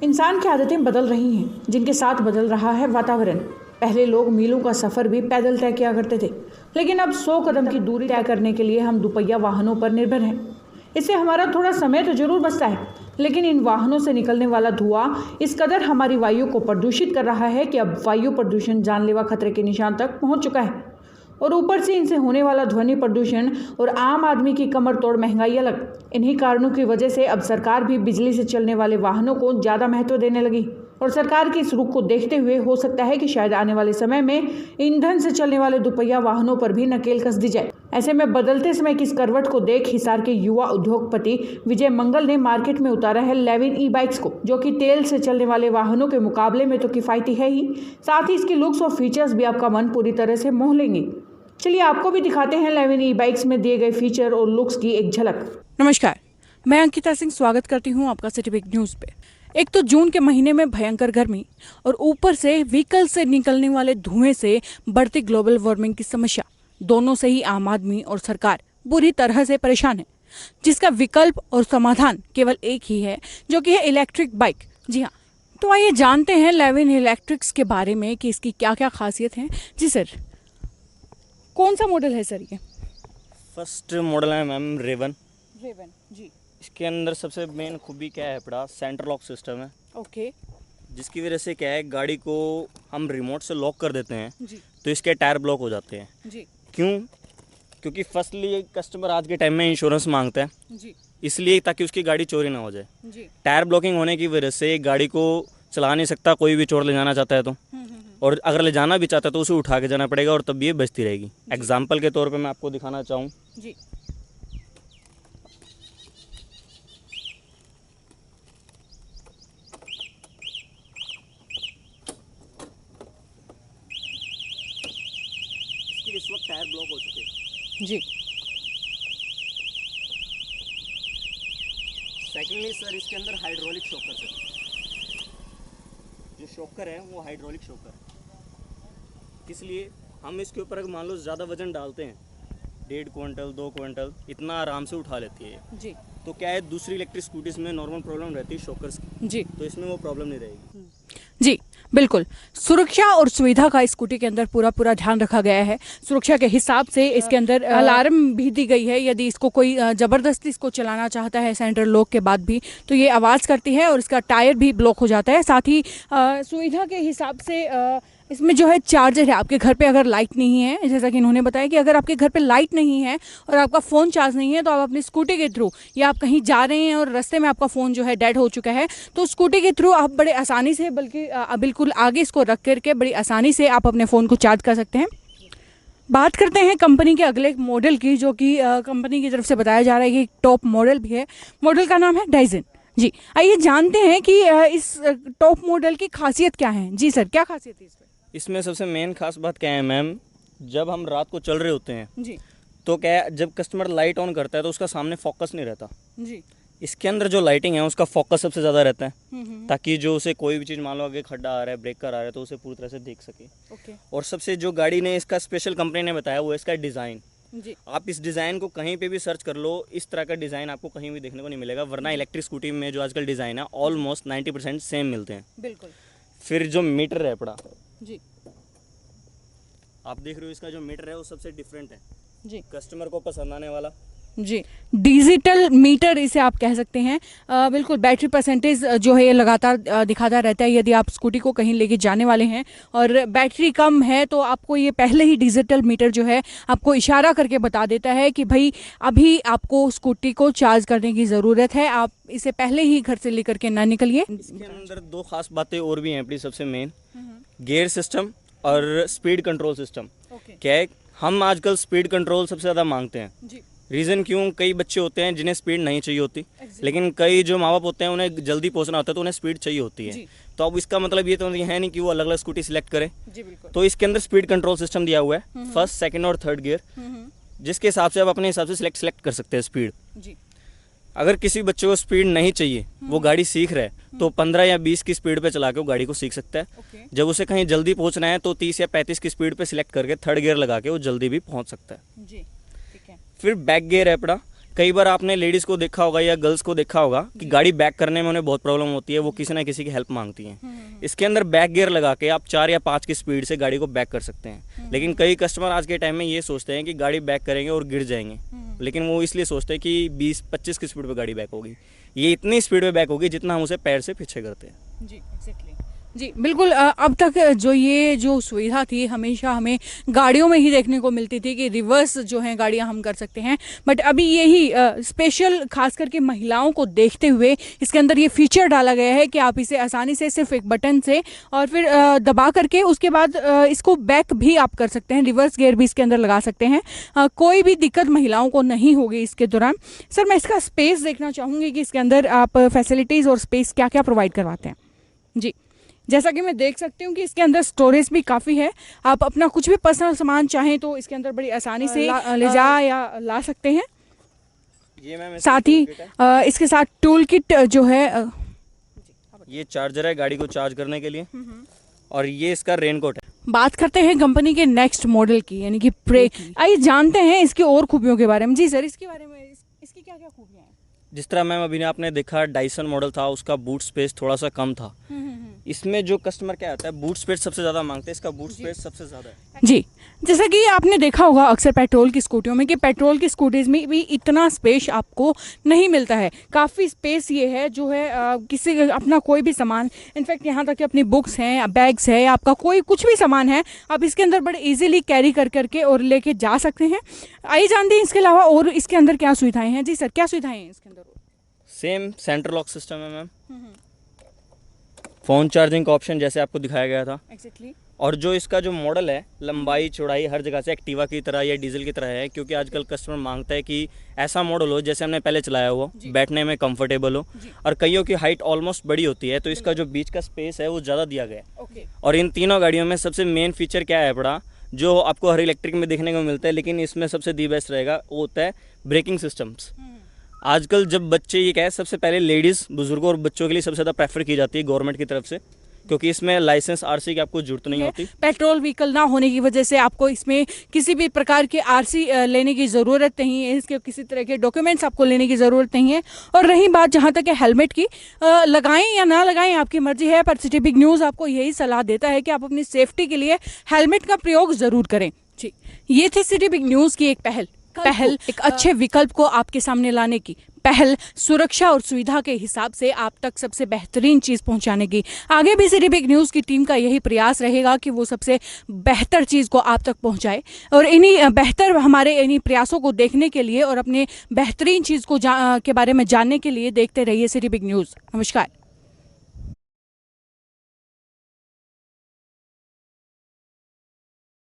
इंसान की आदतें बदल रही हैं, जिनके साथ बदल रहा है वातावरण। पहले लोग मीलों का सफर भी पैदल तय किया करते थे, लेकिन अब 100 कदम की दूरी तय करने के लिए हम दुपहिया वाहनों पर निर्भर हैं। इससे हमारा थोड़ा समय तो जरूर बचता है, लेकिन इन वाहनों से निकलने वाला धुआं इस कदर हमारी वायु को प्रदूषित कर रहा है कि अब वायु प्रदूषण जानलेवा खतरे के निशान तक पहुंच चुका है। और ऊपर से इनसे होने वाला ध्वनि प्रदूषण और आम आदमी की कमर तोड़ महंगाई अलग। इन्हीं कारणों की वजह से अब सरकार भी बिजली से चलने वाले वाहनों को ज़्यादा महत्व देने लगी। और सरकार की इस रुख को देखते हुए हो सकता है कि शायद आने वाले समय में ईंधन से चलने वाले दुपहिया वाहनों पर भी नकेल कस दी जाए। ऐसे में बदलते समय की इस करवट को देख हिसार के युवा उद्योगपति विजय मंगल ने मार्केट में उतारा है लेविन ई बाइक्स को, जो कि तेल से चलने वाले वाहनों के मुकाबले में तो किफ़ायती है ही, साथ ही इसकी लुक्स और फीचर्स भी आपका मन पूरी तरह से मोह लेंगे। चलिए आपको भी दिखाते हैं लेविन ई बाइक्स में दिए गए फीचर और लुक्स की एक झलक। नमस्कार, मैं अंकिता सिंह स्वागत करती हूं आपका सिटी बिग न्यूज़ पे। एक तो जून के महीने में भयंकर गर्मी और ऊपर से व्हीकल से निकलने वाले धुएं से बढ़ती ग्लोबल वार्मिंग की समस्या, दोनों से ही आम आदमी और सरकार बुरी तरह से परेशान है, जिसका विकल्प और समाधान केवल एक ही है, जो कि है इलेक्ट्रिक बाइक। जी हाँ, तो आइए जानते हैं लेविन इलेक्ट्रिक्स के बारे में कि इसकी क्या क्या खासियत है। जी सर, कौन सा मॉडल है सर ये? फर्स्ट मॉडल है मैम रेवन जी। इसके अंदर सबसे मेन खूबी क्या है पड़ा, सेंटर लॉक सिस्टम है। ओके जिसकी वजह से क्या है, गाड़ी को हम रिमोट से लॉक कर देते हैं जी तो इसके टायर ब्लॉक हो जाते हैं। जी क्यों? क्योंकि फर्स्टली कस्टमर आज के टाइम में इंश्योरेंस मांगता है, जी इसलिए ताकि उसकी गाड़ी चोरी ना हो जाए। जी। टायर ब्लॉकिंग होने की वजह से गाड़ी को चला नहीं सकता, कोई भी चोर ले जाना चाहता है तो, और अगर ले जाना भी चाहता है तो उसे उठा के जाना पड़ेगा और तब ये बचती रहेगी। एग्जाम्पल के तौर पे मैं आपको दिखाना चाहूँ जी। इसके इस वक्त टायर ब्लॉक हो चुके हैं। जी। सेकेंडली सर, इसके अंदर हाइड्रोलिक शॉकर है। जो शॉकर है वो हाइड्रोलिक शॉकर है। इसलिए हम इसके ऊपर अगर मान लो ज़्यादा वजन डालते हैं, 1.5 क्विंटल 2 क्विंटल, इतना आराम से उठा लेती है जी तो क्या है, दूसरी इलेक्ट्रिक स्कूटीज में नॉर्मल प्रॉब्लम रहती है शॉकर्स की, जी तो इसमें वो प्रॉब्लम नहीं रहेगी। जी बिल्कुल, सुरक्षा और सुविधा का स्कूटी के अंदर पूरा ध्यान रखा गया है। सुरक्षा के हिसाब से इसके अंदर अलार्म भी दी गई है। यदि इसको कोई ज़बरदस्ती इसको चलाना चाहता है सेंट्रल लॉक के बाद भी, तो ये आवाज़ करती है और इसका टायर भी ब्लॉक हो जाता है। साथ ही सुविधा के हिसाब से इसमें जो है चार्जर है। आपके घर पे अगर लाइट नहीं है, जैसा कि इन्होंने बताया कि अगर आपके घर पे लाइट नहीं है और आपका फ़ोन चार्ज नहीं है, तो आप अपनी स्कूटी के थ्रू, या आप कहीं जा रहे हैं और रास्ते में आपका फ़ोन जो है डेड हो चुका है, तो स्कूटी के थ्रू आप बड़े आसानी से, बल्कि बिल्कुल आगे इसको रख करके बड़ी आसानी से आप अपने फ़ोन को चार्ज कर सकते हैं। बात करते हैं कंपनी के अगले मॉडल की, जो कि कंपनी की तरफ से बताया जा रहा है कि टॉप मॉडल भी है। मॉडल का नाम है डाइजन। जी, आइए जानते हैं कि इस टॉप मॉडल की खासियत क्या है। जी सर, क्या खासियत है इसमें? इसमें सबसे मेन खास बात क्या है मैम, जब हम रात को चल रहे होते हैं जी तो क्या है, जब कस्टमर लाइट ऑन करता है तो उसका सामने फोकस नहीं रहता। जी। इसके अंदर जो लाइटिंग है उसका फोकस सबसे ज़्यादा रहता है, ताकि जो उसे कोई भी चीज़, मान लो आगे खड्डा आ रहा है, ब्रेकर आ रहा है, तो उसे पूरी तरह से देख सके। ओके। और सबसे जो गाड़ी ने इसका स्पेशल कंपनी ने बताया वो है इसका डिज़ाइन। जी आप इस डिज़ाइन को कहीं पे भी सर्च कर लो, इस तरह का डिज़ाइन आपको कहीं भी देखने को नहीं मिलेगा, वरना इलेक्ट्रिक स्कूटी में जो आजकल डिज़ाइन है ऑलमोस्ट 90% सेम मिलते हैं। बिल्कुल। फिर जो मीटर है पड़ा, जी आप देख रहे हो, इसका जो मीटर है वो सबसे डिफरेंट है, जी कस्टमर को पसंद आने वाला। जी, डिजिटल मीटर इसे आप कह सकते हैं। बिल्कुल, बैटरी परसेंटेज जो है ये लगातार दिखाता रहता है। यदि आप स्कूटी को कहीं लेके जाने वाले हैं और बैटरी कम है, तो आपको ये पहले ही डिजिटल मीटर जो है आपको इशारा करके बता देता है कि भाई अभी आपको स्कूटी को चार्ज करने की ज़रूरत है, आप इसे पहले ही घर से लेकर के ना निकलिए। इसके अंदर दो खास बातें और भी हैं अपनी, सबसे मेन गियर सिस्टम और स्पीड कंट्रोल सिस्टम। क्या है, हम आजकल स्पीड कंट्रोल सबसे ज़्यादा मांगते हैं। जी रीज़न क्यों, कई बच्चे होते हैं जिन्हें स्पीड नहीं चाहिए होती, लेकिन कई जो माँ बाप होते हैं उन्हें जल्दी पहुंचना होता है तो उन्हें स्पीड चाहिए होती है। तो अब इसका मतलब ये तो है नहीं कि वो अलग अलग स्कूटी सिलेक्ट करें। जी बिल्कुल। तो इसके अंदर स्पीड कंट्रोल सिस्टम दिया हुआ है, फर्स्ट, सेकंड और थर्ड गियर, जिसके हिसाब से आप अपने हिसाब से सिलेक्ट कर सकते हैं स्पीड। जी। अगर किसी बच्चे को स्पीड नहीं चाहिए, वो गाड़ी सीख रहा है, तो 15 या 20 की स्पीड पे चला के वो गाड़ी को सीख सकता है। जब उसे कहीं जल्दी पहुंचना है तो 30 या 35 की स्पीड पे सिलेक्ट करके थर्ड गियर लगा के वो जल्दी भी पहुंच सकता है। जी ठीक है। फिर बैक गियर है पड़ा, कई बार आपने लेडीज़ को देखा होगा या गर्ल्स को देखा होगा कि गाड़ी बैक करने में उन्हें बहुत प्रॉब्लम होती है, वो किसी ना किसी की हेल्प मांगती हैं। इसके अंदर बैक गियर लगा के आप 4 या 5 की स्पीड से गाड़ी को बैक कर सकते हैं। लेकिन कई कस्टमर आज के टाइम में ये सोचते हैं कि गाड़ी बैक करेंगे और गिर जाएंगे, लेकिन वो इसलिए सोचते हैं कि 20-25 की स्पीड पर गाड़ी बैक होगी। ये इतनी स्पीड में बैक होगी जितना हम उसे पैर से पीछे करते हैं। जी एग्जैक्टली जी बिल्कुल। अब तक जो सुविधा थी हमेशा हमें गाड़ियों में ही देखने को मिलती थी कि रिवर्स जो है गाड़ियां हम कर सकते हैं, बट अभी यही स्पेशल खास करके महिलाओं को देखते हुए इसके अंदर ये फीचर डाला गया है कि आप इसे आसानी से सिर्फ एक बटन से और फिर दबा करके उसके बाद इसको बैक भी आप कर सकते हैं, रिवर्स गियर भी इसके अंदर लगा सकते हैं। कोई भी दिक्कत महिलाओं को नहीं होगी इसके दौरान। सर मैं इसका स्पेस देखना चाहूँगी कि इसके अंदर आप फैसिलिटीज़ और स्पेस क्या क्या प्रोवाइड करवाते हैं। जी जैसा कि मैं देख सकती हूँ कि इसके अंदर स्टोरेज भी काफ़ी है, आप अपना कुछ भी पर्सनल सामान चाहें तो इसके अंदर बड़ी आसानी से ले जा या ला सकते हैं। ये मैम साथ ही इसके साथ टूल किट जो है ये चार्जर है गाड़ी को चार्ज करने के लिए, और ये इसका रेनकोट है। बात करते हैं कंपनी के नेक्स्ट मॉडल की यानी कि प्रे। आइए जानते हैं इसकी और खूबियों के बारे में। जी सर इसके बारे में इसकी क्या क्या खूबियाँ हैं? जिस तरह मैम अभी आपने देखा डाइसन मॉडल था, उसका बूट स्पेस थोड़ा सा कम था। इसमें जो कस्टमर क्या आता है बूट स्पेस सबसे ज़्यादा मांगते हैं, इसका बूट स्पेस सबसे ज़्यादा है। जी जैसा कि आपने देखा होगा अक्सर पेट्रोल की स्कूटियों में कि पेट्रोल की स्कूटीज़ में भी इतना स्पेस आपको नहीं मिलता है। काफ़ी स्पेस ये है जो है किसी अपना कोई भी सामान, इनफैक्ट यहाँ तक कि अपनी बुक्स हैं, बैग्स है, आपका कोई कुछ भी सामान है, आप इसके अंदर बड़े इजीली कैरी कर करके और लेके जा सकते हैं। आइए जानते हैं इसके अलावा और इसके अंदर क्या सुविधाएँ हैं। जी सर क्या सुविधाएँ हैं इसके अंदर? सेम सेंटर लॉक सिस्टम है मैम, फ़ोन चार्जिंग का ऑप्शन जैसे आपको दिखाया गया था। एग्जैक्टली। और जो इसका जो मॉडल है लंबाई चौड़ाई हर जगह से एक्टिवा की तरह या डीजल की तरह है, क्योंकि आजकल कस्टमर मांगता है कि ऐसा मॉडल हो जैसे हमने पहले चलाया हो, बैठने में कंफर्टेबल हो, और कईयों की हाइट ऑलमोस्ट बड़ी होती है तो इसका जो बीच का स्पेस है वो ज़्यादा दिया गया है। और इन तीनों गाड़ियों में सबसे मेन फीचर क्या है बड़ा, जो आपको हर इलेक्ट्रिक में देखने को मिलता है लेकिन इसमें सबसे दी बेस्ट रहेगा, वो होता है ब्रेकिंग सिस्टम्स। आजकल जब बच्चे ये कहे, सबसे पहले लेडीज़ बुजुर्गों और बच्चों के लिए सबसे ज़्यादा प्रेफर की जाती है गवर्नमेंट की तरफ से, क्योंकि इसमें लाइसेंस आरसी की आपको जरूरत नहीं होती। पेट्रोल व्हीकल ना होने की वजह से आपको इसमें किसी भी प्रकार के आरसी लेने की ज़रूरत नहीं है, इसके किसी तरह के डॉक्यूमेंट्स आपको लेने की ज़रूरत नहीं है। और रही बात जहां तक है हेलमेट की, लगाएं या ना लगाएं आपकी मर्जी है, पर सिटी बिग न्यूज़ आपको यही सलाह देता है कि आप अपनी सेफ्टी के लिए हेलमेट का प्रयोग ज़रूर करें। जी ये थी सिटी बिग न्यूज़ की एक पहल एक अच्छे विकल्प को आपके सामने लाने की पहल, सुरक्षा और सुविधा के हिसाब से आप तक सबसे बेहतरीन चीज़ पहुंचाने की। आगे भी सिटी बिग न्यूज़ की टीम का यही प्रयास रहेगा कि वो सबसे बेहतर चीज़ को आप तक पहुंचाए। और इन्हीं प्रयासों को देखने के लिए और अपने बेहतरीन चीज़ को के बारे में जानने के लिए देखते रहिए सिटी बिग न्यूज़। नमस्कार।